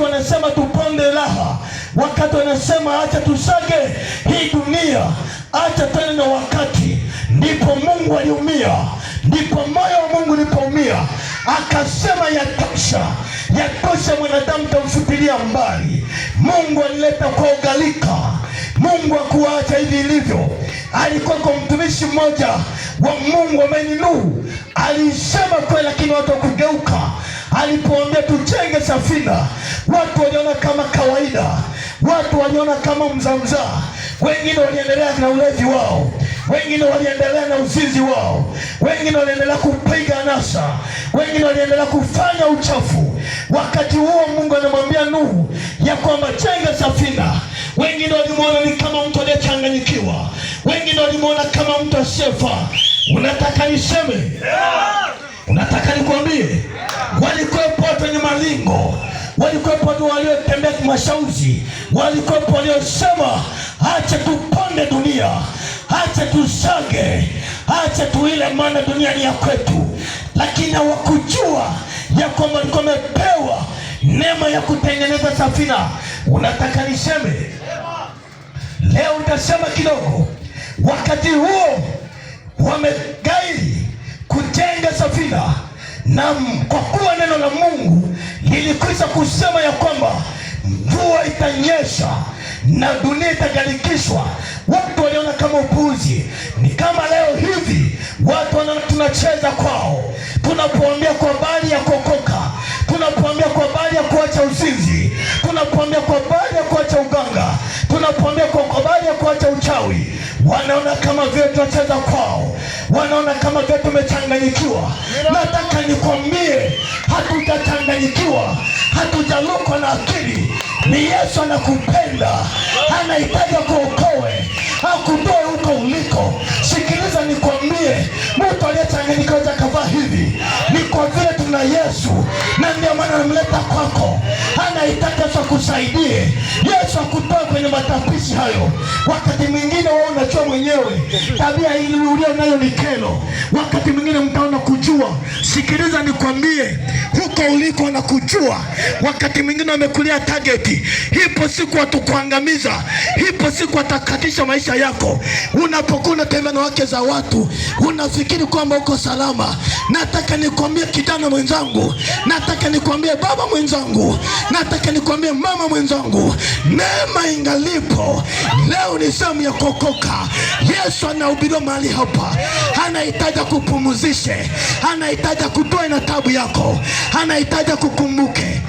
wakati wanasema tuponde raha, wakati wanasema acha tusage hii dunia, acha tena na wakati, ndipo Mungu aliumia, ndipo moyo wa Mungu ulipoumia, akasema yatosha, yatosha, mwanadamu tamfutilia mbali. Mungu alileta kwa ugalika, Mungu hakuacha hivi ilivyo. Alikuwa kwa mtumishi mmoja wa Mungu ambaye ni Nuhu, alisema kweli, lakini watu wakugeuka. Alipoambia tujenge safina, watu waliona kama kawaida, watu waliona kama mzamzaa. Wengine waliendelea na ulevi wao, wengine waliendelea na uzinzi wao, wengine waliendelea kupiga anasa, wengine waliendelea kufanya uchafu. Wakati huo Mungu anamwambia Nuhu ya kwamba jenga safina. Wengine walimuona ni kama mtu aliyechanganyikiwa, wengine walimuona kama mtu asiyefaa. Unataka niseme? Unataka nikwambie? Walikuwepo watu wenye malingo, walikuwepo watu waliotembea kimashauzi, walikuwepo waliosema acha tuponde dunia, acha tusage, acha tuile, maana dunia ni ya kwetu. Lakini hawakujua ya kwamba walikuwa wamepewa neema ya kutengeneza safina. Unataka niseme? Leo utasema kidogo. Wakati huo wamegairi kujenga safina, na kwa kuwa neno la Mungu lilikwisha kusema ya kwamba mvua itanyesha na dunia itagarikishwa, watu waliona kama upuzi. Ni kama leo hivi watu wanaona tunacheza kwao, tunapoambia kwa habari ya kuokoka, tunapoambia kwa habari ya kuacha uzinzi, tunapoambia kwa habari ya kuacha uganga, tunapoambia kwa habari ya kuacha uchawi, wanaona kama vile tunacheza kwao, wanaona kama vile tumechanganyikiwa. Nataka nikwambie, hatutachanganyikiwa, hatujalukwa na akili. Ni Yesu anakupenda, anahitaji kuokoe, akutoe huko uliko. Sikiliza nikwambie, mtu aliyechanganyikiwa akavaa hivi, ni kwa vile tuna Yesu, na ndio maana anamleta kwako. Anahitaji Yesu akusaidie, Yesu akutoe kwenye matapishi hayo. Wakati mwingine wewe unajua mwenyewe tabia hili ulio nayo ni kero, wakati mwingine mtaona kujua. Sikiliza nikwambie, huko uliko na kujua, wakati mwingine wamekulia target. Ipo siku watakuangamiza, ipo siku watakatisha maisha yako. Unapokuwa unatembea na wake za watu, unafikiri kwamba uko salama. Nataka nikwambie kijana mwenzangu, nataka nikwambie baba mwenzangu, nataka nikwambie mama mwenzangu, neema ingalipo. Leo ni zamu ya kuokoka. Yesu anahubiriwa mahali hapa, anahitaji kupumzishe, anahitaji kutoa na tabu yako, anahitaji kukumbuke.